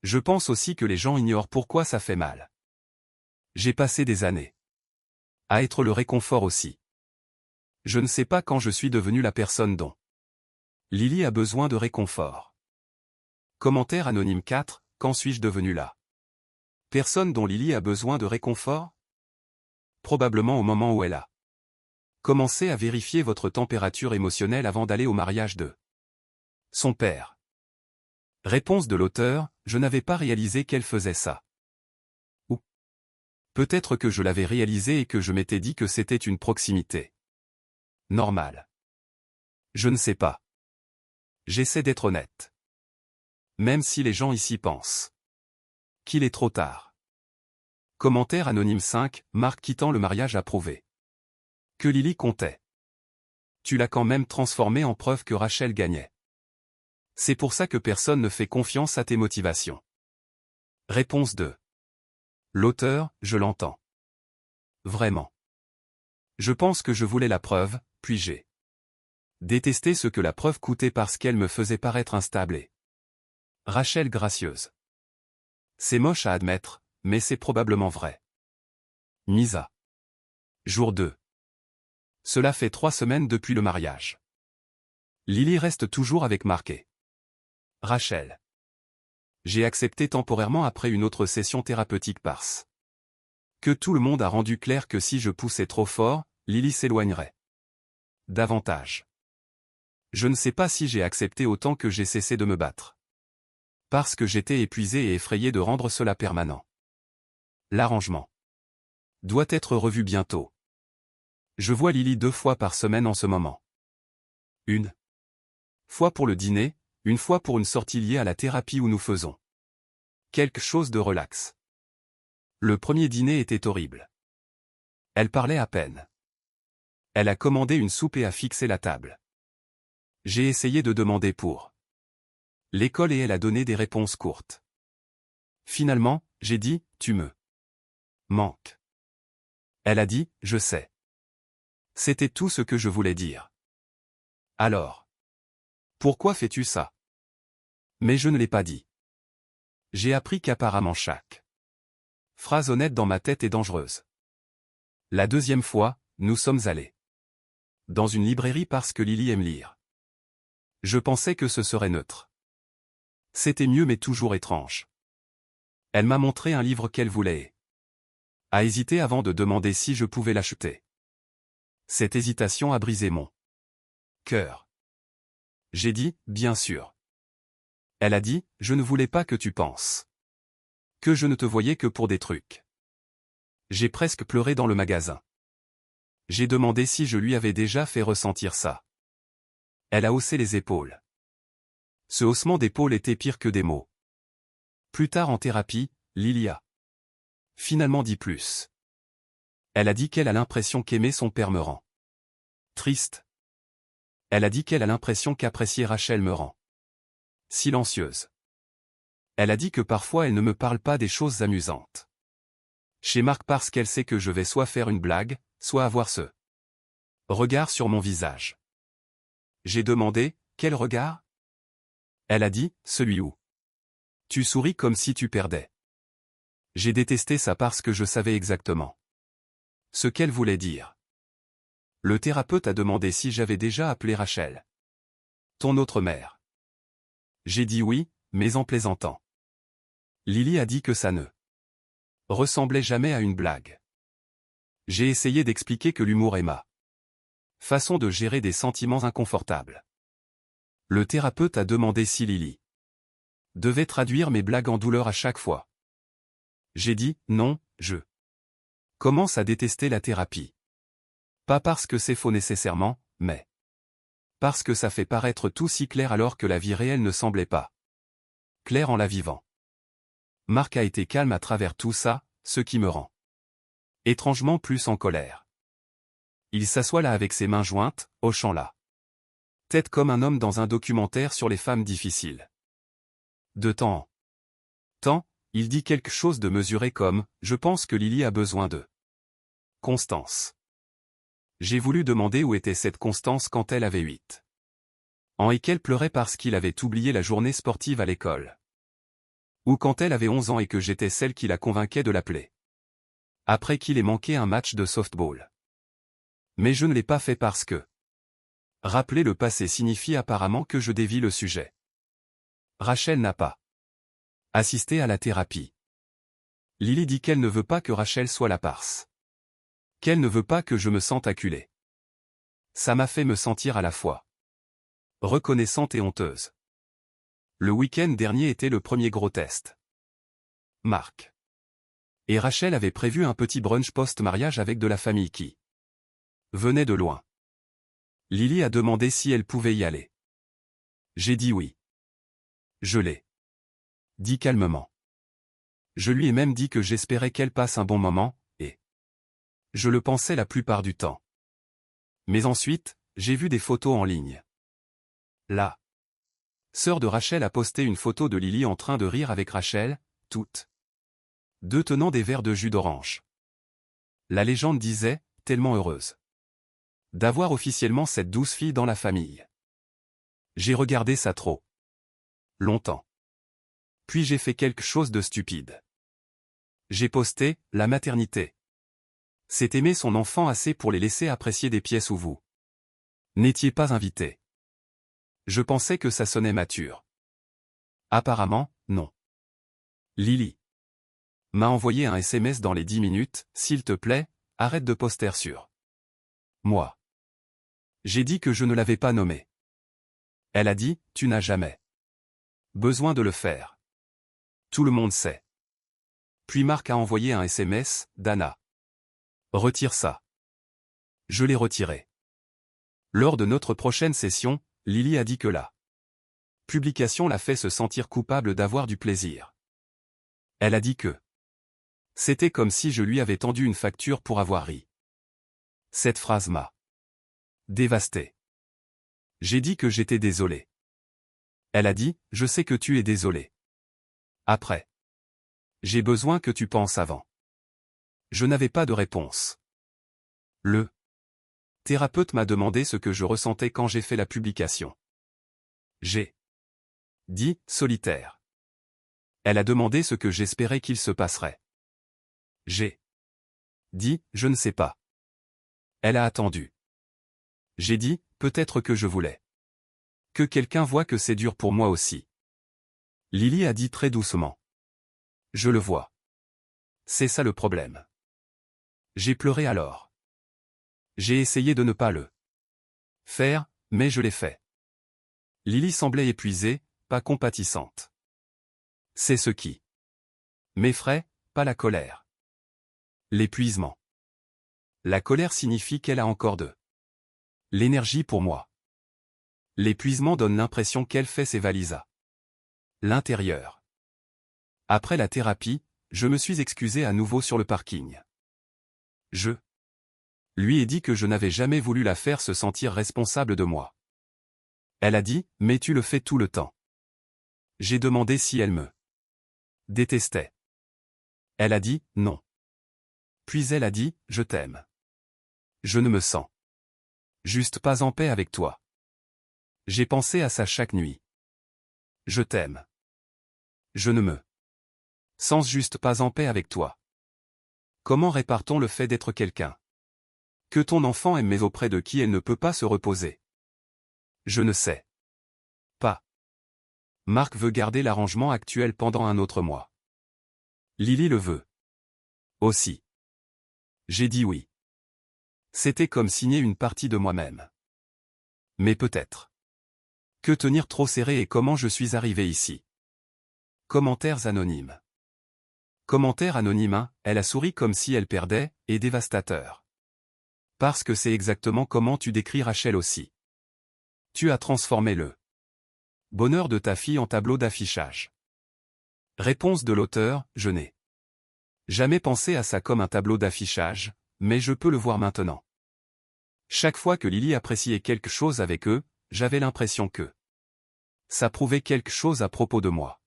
je pense aussi que les gens ignorent pourquoi ça fait mal. J'ai passé des années à être le réconfort aussi. Je ne sais pas quand je suis devenu la personne dont Lily a besoin de réconfort. Commentaire anonyme 4, quand suis-je devenu là? Personne dont Lily a besoin de réconfort? Probablement au moment où elle a commencé à vérifier votre température émotionnelle avant d'aller au mariage de son père. Réponse de l'auteur, je n'avais pas réalisé qu'elle faisait ça. Ou peut-être que je l'avais réalisé et que je m'étais dit que c'était une proximité normale. Je ne sais pas. J'essaie d'être honnête. Même si les gens ici pensent qu'il est trop tard. Commentaire anonyme 5, Marc quittant le mariage approuvé. Que Lily comptait. Tu l'as quand même transformé en preuve que Rachel gagnait. C'est pour ça que personne ne fait confiance à tes motivations. Réponse 2. L'auteur, je l'entends. Vraiment. Je pense que je voulais la preuve, puis j'ai détesté ce que la preuve coûtait parce qu'elle me faisait paraître instable et Rachel gracieuse. C'est moche à admettre, mais c'est probablement vrai. Misa. Jour 2. Cela fait 3 semaines depuis le mariage. Lily reste toujours avec Marc et Rachel. J'ai accepté temporairement après une autre session thérapeutique parce que tout le monde a rendu clair que si je poussais trop fort, Lily s'éloignerait davantage. Je ne sais pas si j'ai accepté autant que j'ai cessé de me battre. Parce que j'étais épuisé et effrayé de rendre cela permanent. L'arrangement doit être revu bientôt. Je vois Lily 2 fois par semaine en ce moment. Une fois pour le dîner, une fois pour une sortie liée à la thérapie où nous faisons quelque chose de relax. Le premier dîner était horrible. Elle parlait à peine. Elle a commandé une soupe et a fixé la table. J'ai essayé de demander pour l'école et elle a donné des réponses courtes. Finalement, j'ai dit, tu me manques. Elle a dit, je sais. C'était tout ce que je voulais dire. Alors, pourquoi fais-tu ça? Mais je ne l'ai pas dit. J'ai appris qu'apparemment chaque phrase honnête dans ma tête est dangereuse. La deuxième fois, nous sommes allés dans une librairie parce que Lily aime lire. Je pensais que ce serait neutre. C'était mieux mais toujours étrange. Elle m'a montré un livre qu'elle voulait et a hésité avant de demander si je pouvais l'acheter. Cette hésitation a brisé mon cœur. J'ai dit, bien sûr. Elle a dit, je ne voulais pas que tu penses que je ne te voyais que pour des trucs. J'ai presque pleuré dans le magasin. J'ai demandé si je lui avais déjà fait ressentir ça. Elle a haussé les épaules. Ce haussement d'épaules était pire que des mots. Plus tard en thérapie, Lily a finalement dit plus. Elle a dit qu'elle a l'impression qu'aimer son père me rend triste. Elle a dit qu'elle a l'impression qu'apprécier Rachel me rend silencieuse. Elle a dit que parfois elle ne me parle pas des choses amusantes chez Marc parce qu'elle sait que je vais soit faire une blague, soit avoir ce regard sur mon visage. J'ai demandé, quel regard? Elle a dit, celui où tu souris comme si tu perdais. J'ai détesté ça parce que je savais exactement ce qu'elle voulait dire. Le thérapeute a demandé si j'avais déjà appelé Rachel ton autre mère. J'ai dit oui, mais en plaisantant. Lily a dit que ça ne ressemblait jamais à une blague. J'ai essayé d'expliquer que l'humour est ma façon de gérer des sentiments inconfortables. Le thérapeute a demandé si Lily devait traduire mes blagues en douleur à chaque fois. J'ai dit, non, je commence à détester la thérapie. Pas parce que c'est faux nécessairement, mais parce que ça fait paraître tout si clair alors que la vie réelle ne semblait pas claire en la vivant. Marc a été calme à travers tout ça, ce qui me rend étrangement plus en colère. Il s'assoit là avec ses mains jointes, hochant la tête comme un homme dans un documentaire sur les femmes difficiles. De temps en temps, il dit quelque chose de mesuré comme « Je pense que Lily a besoin de constance ». J'ai voulu demander où était cette constance quand elle avait 8 ans et qu'elle pleurait parce qu'il avait oublié la journée sportive à l'école. Ou quand elle avait 11 ans et que j'étais celle qui la convainquait de l'appeler. Après qu'il ait manqué un match de softball. Mais je ne l'ai pas fait parce que rappeler le passé signifie apparemment que je dévie le sujet. Rachel n'a pas assisté à la thérapie. Lily dit qu'elle ne veut pas que Rachel soit la parse. Qu'elle ne veut pas que je me sente acculée. Ça m'a fait me sentir à la fois reconnaissante et honteuse. Le week-end dernier était le premier gros test. Marc et Rachel avaient prévu un petit brunch post-mariage avec de la famille qui venait de loin. Lily a demandé si elle pouvait y aller. J'ai dit oui. Je l'ai dit calmement. Je lui ai même dit que j'espérais qu'elle passe un bon moment, et je le pensais la plupart du temps. Mais ensuite, j'ai vu des photos en ligne. La sœur de Rachel a posté une photo de Lily en train de rire avec Rachel, toutes deux tenant des verres de jus d'orange. La légende disait, tellement heureuse d'avoir officiellement cette douce fille dans la famille. J'ai regardé ça trop longtemps. Puis j'ai fait quelque chose de stupide. J'ai posté, la maternité. C'est aimer son enfant assez pour les laisser apprécier des pièces où vous n'étiez pas invité. Je pensais que ça sonnait mature. Apparemment, non. Lily m'a envoyé un SMS dans les 10 minutes, s'il te plaît, arrête de poster sur moi. J'ai dit que je ne l'avais pas nommé. Elle a dit, tu n'as jamais besoin de le faire. Tout le monde sait. Puis Marc a envoyé un SMS, Dana. Retire ça. Je l'ai retiré. Lors de notre prochaine session, Lily a dit que la publication l'a fait se sentir coupable d'avoir du plaisir. Elle a dit que c'était comme si je lui avais tendu une facture pour avoir ri. Cette phrase m'a dévasté. J'ai dit que j'étais désolé. Elle a dit, je sais que tu es désolé. Après. J'ai besoin que tu penses avant. Je n'avais pas de réponse. Le thérapeute m'a demandé ce que je ressentais quand j'ai fait la publication. J'ai dit, solitaire. Elle a demandé ce que j'espérais qu'il se passerait. J'ai dit, je ne sais pas. Elle a attendu. J'ai dit, peut-être que je voulais que quelqu'un voie que c'est dur pour moi aussi. Lily a dit très doucement. Je le vois. C'est ça le problème. J'ai pleuré alors. J'ai essayé de ne pas le faire, mais je l'ai fait. Lily semblait épuisée, pas compatissante. C'est ce qui m'effraie, pas la colère. L'épuisement. La colère signifie qu'elle a encore de l'énergie pour moi. L'épuisement donne l'impression qu'elle fait ses valises à l'intérieur. Après la thérapie, je me suis excusé à nouveau sur le parking. Je lui ai dit que je n'avais jamais voulu la faire se sentir responsable de moi. Elle a dit, mais tu le fais tout le temps. J'ai demandé si elle me détestait. Elle a dit, non. Puis elle a dit, je t'aime. Je ne me sens juste pas en paix avec toi. J'ai pensé à ça chaque nuit. Je t'aime. Je ne me sens juste pas en paix avec toi. Comment répare-t-on le fait d'être quelqu'un que ton enfant aime mais auprès de qui elle ne peut pas se reposer? Je ne sais pas. Marc veut garder l'arrangement actuel pendant un autre mois. Lily le veut aussi. J'ai dit oui. C'était comme signer une partie de moi-même. Mais peut-être que tenir trop serré et comment je suis arrivé ici. Commentaires anonymes. Commentaire anonyme 1, elle a souri comme si elle perdait, et dévastateur. Parce que c'est exactement comment tu décris Rachel aussi. Tu as transformé le bonheur de ta fille en tableau d'affichage. Réponse de l'auteur, je n'ai jamais pensé à ça comme un tableau d'affichage, mais je peux le voir maintenant. Chaque fois que Lily appréciait quelque chose avec eux, j'avais l'impression que ça prouvait quelque chose à propos de moi.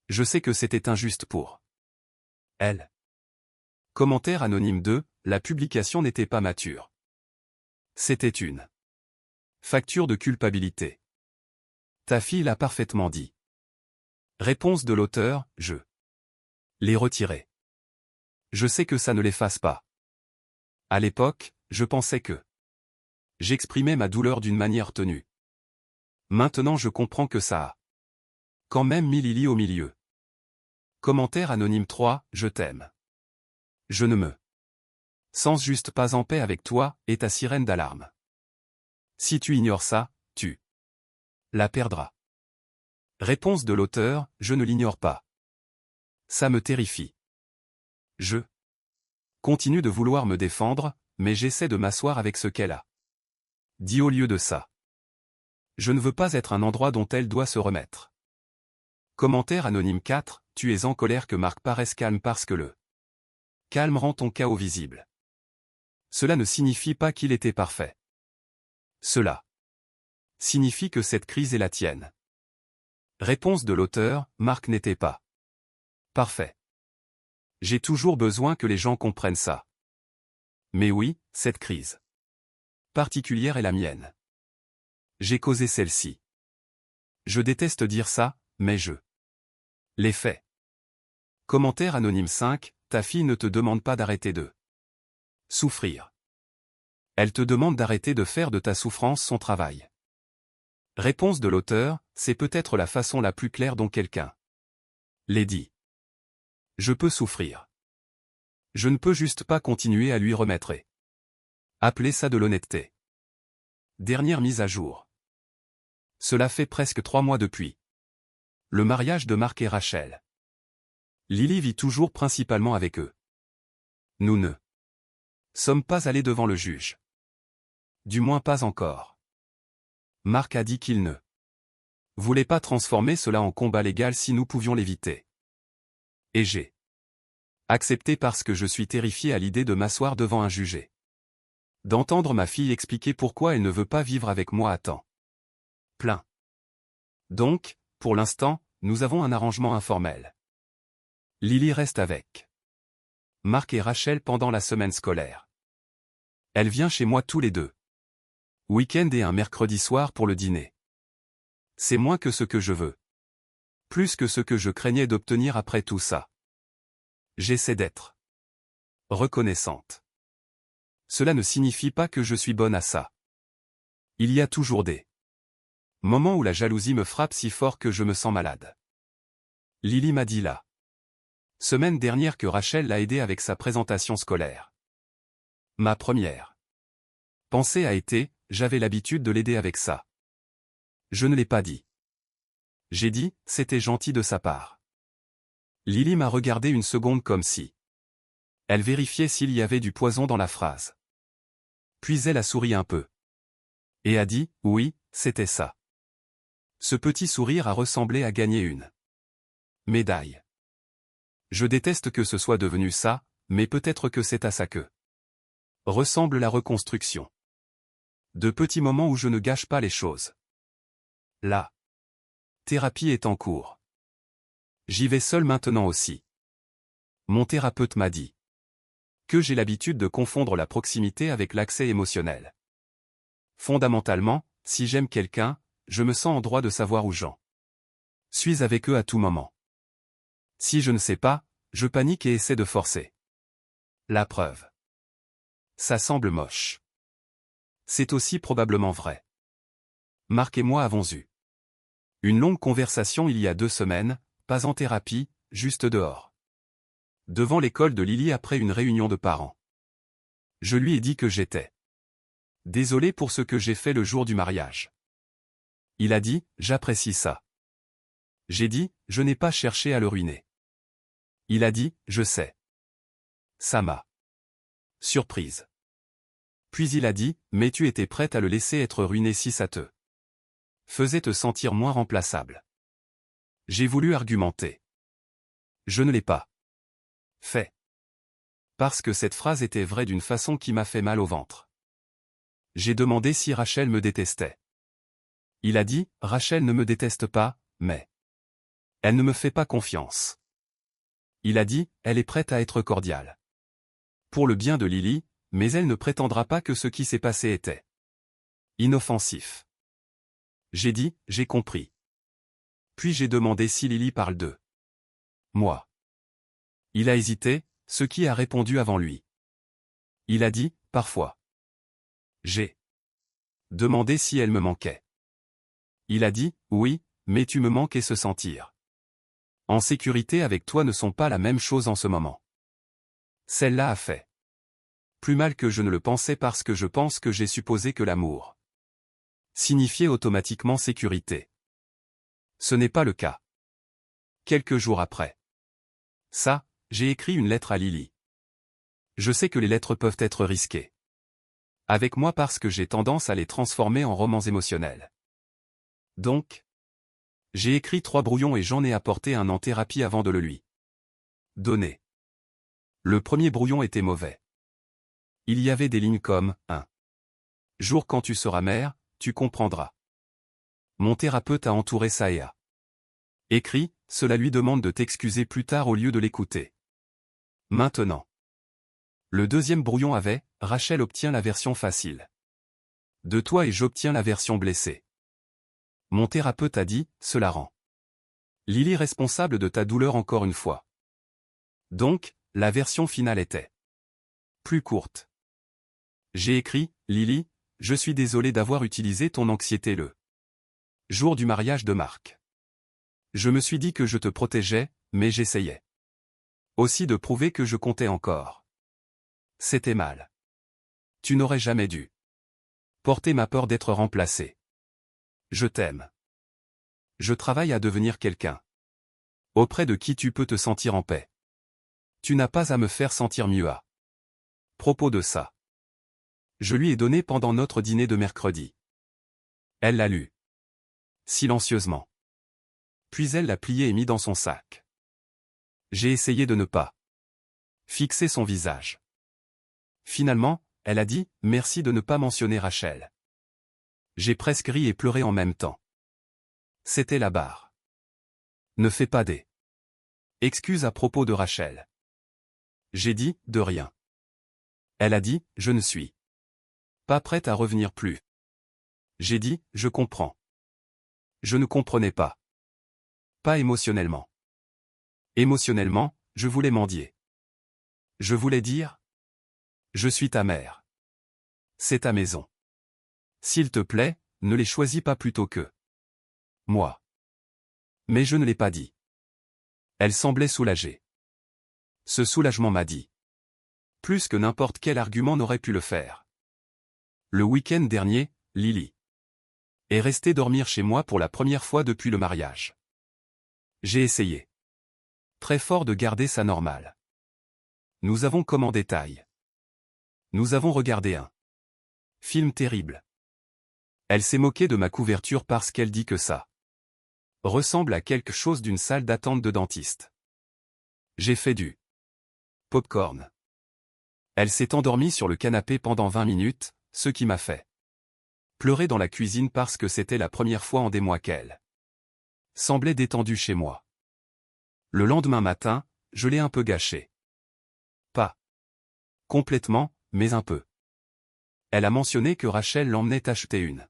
Je sais que c'était injuste pour elle. Commentaire anonyme 2, la publication n'était pas mature. C'était une facture de culpabilité. Ta fille l'a parfaitement dit. Réponse de l'auteur, je l'ai retiré. Je sais que ça ne l'efface pas. À l'époque, je pensais que j'exprimais ma douleur d'une manière tenue. Maintenant je comprends que ça a quand même mis Lily au milieu. Commentaire anonyme 3, je t'aime. Je ne me sens juste pas en paix avec toi, et ta sirène d'alarme. Si tu ignores ça, tu la perdras. Réponse de l'auteur, je ne l'ignore pas. Ça me terrifie. Je continue de vouloir me défendre, mais j'essaie de m'asseoir avec ce qu'elle a dit au lieu de ça. Je ne veux pas être un endroit dont elle doit se remettre. Commentaire anonyme 4, tu es en colère que Marc paraisse calme parce que le calme rend ton chaos visible. Cela ne signifie pas qu'il était parfait. Cela signifie que cette crise est la tienne. Réponse de l'auteur, Marc n'était pas parfait. J'ai toujours besoin que les gens comprennent ça. Mais oui, cette crise particulière est la mienne. J'ai causé celle-ci. Je déteste dire ça, mais je l'ai fait. Commentaire anonyme 5, ta fille ne te demande pas d'arrêter de souffrir. Elle te demande d'arrêter de faire de ta souffrance son travail. Réponse de l'auteur, c'est peut-être la façon la plus claire dont quelqu'un l'ait dit. Je peux souffrir. Je ne peux juste pas continuer à lui remettre. Appelez ça de l'honnêteté. Dernière mise à jour. Cela fait presque 3 mois depuis le mariage de Marc et Rachel. Lily vit toujours principalement avec eux. Nous ne sommes pas allés devant le juge. Du moins pas encore. Marc a dit qu'il ne voulait pas transformer cela en combat légal si nous pouvions l'éviter. Et j'ai accepté parce que je suis terrifié à l'idée de m'asseoir devant un jugé. D'entendre ma fille expliquer pourquoi elle ne veut pas vivre avec moi à temps plein. Donc, pour l'instant, nous avons un arrangement informel. Lily reste avec Marc et Rachel pendant la semaine scolaire. Elle vient chez moi tous les 2 week-ends et un mercredi soir pour le dîner. C'est moins que ce que je veux. Plus que ce que je craignais d'obtenir après tout ça. J'essaie d'être reconnaissante. Cela ne signifie pas que je suis bonne à ça. Il y a toujours des moments où la jalousie me frappe si fort que je me sens malade. Lily m'a dit la semaine dernière que Rachel l'a aidé avec sa présentation scolaire. Ma première pensée a été, j'avais l'habitude de l'aider avec ça. Je ne l'ai pas dit. J'ai dit, c'était gentil de sa part. Lily m'a regardé une seconde comme si elle vérifiait s'il y avait du poison dans la phrase. Puis elle a souri un peu. Et a dit, oui, c'était ça. Ce petit sourire a ressemblé à gagner une médaille. Je déteste que ce soit devenu ça, mais peut-être que c'est à ça que ressemble la reconstruction. De petits moments où je ne gâche pas les choses. La thérapie est en cours. J'y vais seul maintenant aussi. Mon thérapeute m'a dit que j'ai l'habitude de confondre la proximité avec l'accès émotionnel. Fondamentalement, si j'aime quelqu'un, je me sens en droit de savoir où j'en suis avec eux à tout moment. Si je ne sais pas, je panique et essaie de forcer la preuve. Ça semble moche. C'est aussi probablement vrai. Marc et moi avons eu une longue conversation il y a 2 semaines, pas en thérapie, juste dehors. Devant l'école de Lily après une réunion de parents. Je lui ai dit que j'étais désolé pour ce que j'ai fait le jour du mariage. Il a dit, j'apprécie ça. J'ai dit, je n'ai pas cherché à le ruiner. Il a dit, je sais. Ça m'a surprise. Puis il a dit, mais tu étais prête à le laisser être ruiné si ça te faisait te sentir moins remplaçable. J'ai voulu argumenter. Je ne l'ai pas fait. Parce que cette phrase était vraie d'une façon qui m'a fait mal au ventre. J'ai demandé si Rachel me détestait. Il a dit, Rachel ne me déteste pas, mais elle ne me fait pas confiance. Il a dit, elle est prête à être cordiale. Pour le bien de Lily, mais elle ne prétendra pas que ce qui s'est passé était inoffensif. J'ai dit, j'ai compris. Puis j'ai demandé si Lily parle de moi. Il a hésité, ce qui a répondu avant lui. Il a dit, parfois. J'ai demandé si elle me manquait. Il a dit, oui, mais tu me manques et se sentir en sécurité avec toi ne sont pas la même chose en ce moment. Celle-là a fait plus mal que je ne le pensais parce que je pense que j'ai supposé que l'amour signifiait automatiquement sécurité. Ce n'est pas le cas. Quelques jours après ça, j'ai écrit une lettre à Lily. Je sais que les lettres peuvent être risquées avec moi parce que j'ai tendance à les transformer en romans émotionnels. Donc, j'ai écrit 3 brouillons et j'en ai apporté un en thérapie avant de le lui donner. Le premier brouillon était mauvais. Il y avait des lignes comme « Un jour quand tu seras mère, tu comprendras ». Mon thérapeute a entouré ça et a écrit « Cela lui demande de t'excuser plus tard au lieu de l'écouter. » Maintenant. Le deuxième brouillon avait « Rachel obtient la version facile de toi et j'obtiens la version blessée. » Mon thérapeute a dit « Cela rend Lily responsable de ta douleur encore une fois. » Donc, la version finale était plus courte. J'ai écrit, Lily, je suis désolé d'avoir utilisé ton anxiété le jour du mariage de Marc. Je me suis dit que je te protégeais, mais j'essayais aussi de prouver que je comptais encore. C'était mal. Tu n'aurais jamais dû porter ma peur d'être remplacé. Je t'aime. Je travaille à devenir quelqu'un auprès de qui tu peux te sentir en paix. Tu n'as pas à me faire sentir mieux à propos de ça. Je lui ai donné pendant notre dîner de mercredi. Elle l'a lu. Silencieusement. Puis elle l'a plié et mis dans son sac. J'ai essayé de ne pas fixer son visage. Finalement, elle a dit « Merci de ne pas mentionner Rachel ». J'ai presque ri et pleuré en même temps. C'était la barre. Ne fais pas des excuses à propos de Rachel. J'ai dit « De rien ». Elle a dit « Je ne suis pas prête à revenir plus ». J'ai dit « Je comprends ». Je ne comprenais pas. Pas émotionnellement. Émotionnellement, je voulais mendier. Je voulais dire « Je suis ta mère. C'est ta maison. S'il te plaît, ne les choisis pas plutôt que moi. » Mais je ne l'ai pas dit. Elle semblait soulagée. Ce soulagement m'a dit plus que n'importe quel argument n'aurait pu le faire. Le week-end dernier, Lily est restée dormir chez moi pour la première fois depuis le mariage. J'ai essayé très fort de garder ça normal. Nous avons commandé taille. Nous avons regardé un film terrible. Elle s'est moquée de ma couverture parce qu'elle dit que ça ressemble à quelque chose d'une salle d'attente de dentiste. J'ai fait du popcorn. Elle s'est endormie sur le canapé pendant 20 minutes, ce qui m'a fait pleurer dans la cuisine parce que c'était la première fois en des mois qu'elle semblait détendue chez moi. Le lendemain matin, je l'ai un peu gâchée. Pas complètement, mais un peu. Elle a mentionné que Rachel l'emmenait acheter une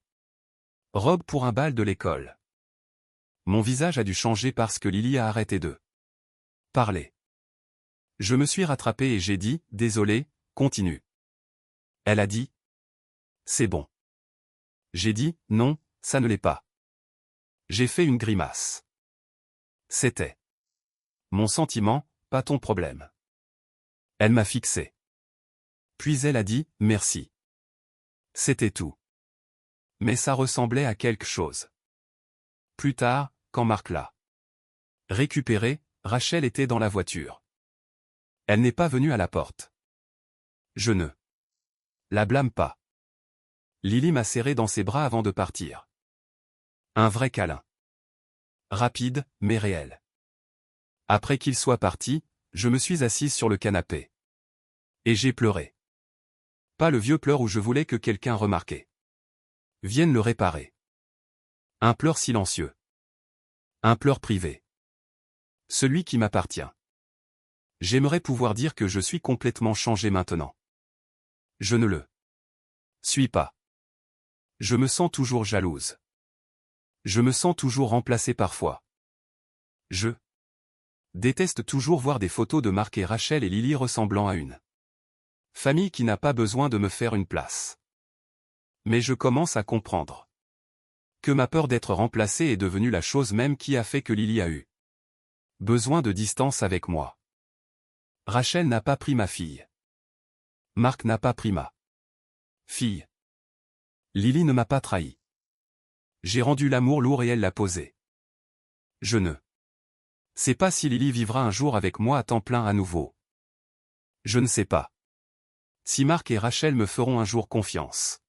robe pour un bal de l'école. Mon visage a dû changer parce que Lily a arrêté de parler. Je me suis rattrapé et j'ai dit « Désolé, continue ». Elle a dit « C'est bon ». J'ai dit « Non, ça ne l'est pas ». J'ai fait une grimace. C'était mon sentiment, pas ton problème. Elle m'a fixé. Puis elle a dit « Merci ». C'était tout. Mais ça ressemblait à quelque chose. Plus tard, quand Marc l'a récupéré, Rachel était dans la voiture. Elle n'est pas venue à la porte. Je ne la blâme pas. Lily m'a serré dans ses bras avant de partir. Un vrai câlin. Rapide, mais réel. Après qu'il soit parti, je me suis assise sur le canapé. Et j'ai pleuré. Pas le vieux pleur où je voulais que quelqu'un remarqué vienne le réparer. Un pleur silencieux. Un pleur privé. Celui qui m'appartient. J'aimerais pouvoir dire que je suis complètement changé maintenant. Je ne le suis pas. Je me sens toujours jalouse. Je me sens toujours remplacée parfois. Je déteste toujours voir des photos de Marc et Rachel et Lily ressemblant à une famille qui n'a pas besoin de me faire une place. Mais je commence à comprendre que ma peur d'être remplacée est devenue la chose même qui a fait que Lily a eu besoin de distance avec moi. Rachel n'a pas pris ma fille. Marc n'a pas pris ma fille. Lily ne m'a pas trahi. J'ai rendu l'amour lourd et elle l'a posé. Je ne sais pas si Lily vivra un jour avec moi à temps plein à nouveau. Je ne sais pas si Marc et Rachel me feront un jour confiance.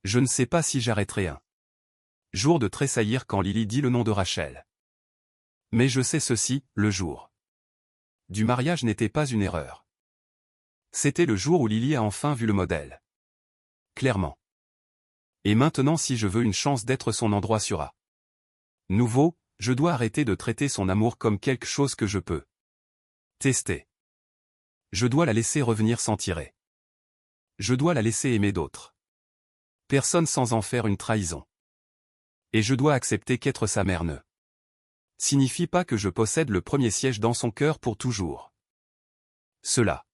Je ne sais pas si j'arrêterai un jour de tressaillir quand Lily dit le nom de Rachel. Mais je sais ceci, le jour du mariage n'était pas une erreur. C'était le jour où Lily a enfin vu le modèle. Clairement. Et maintenant si je veux une chance d'être son endroit sur à nouveau, je dois arrêter de traiter son amour comme quelque chose que je peux tester. Je dois la laisser revenir sans tirer. Je dois la laisser aimer d'autres personnes sans en faire une trahison. Et je dois accepter qu'être sa mère ne signifie pas que je possède le premier siège dans son cœur pour toujours. Cela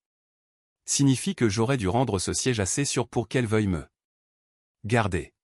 signifie que j'aurais dû rendre ce siège assez sûr pour qu'elle veuille me garder.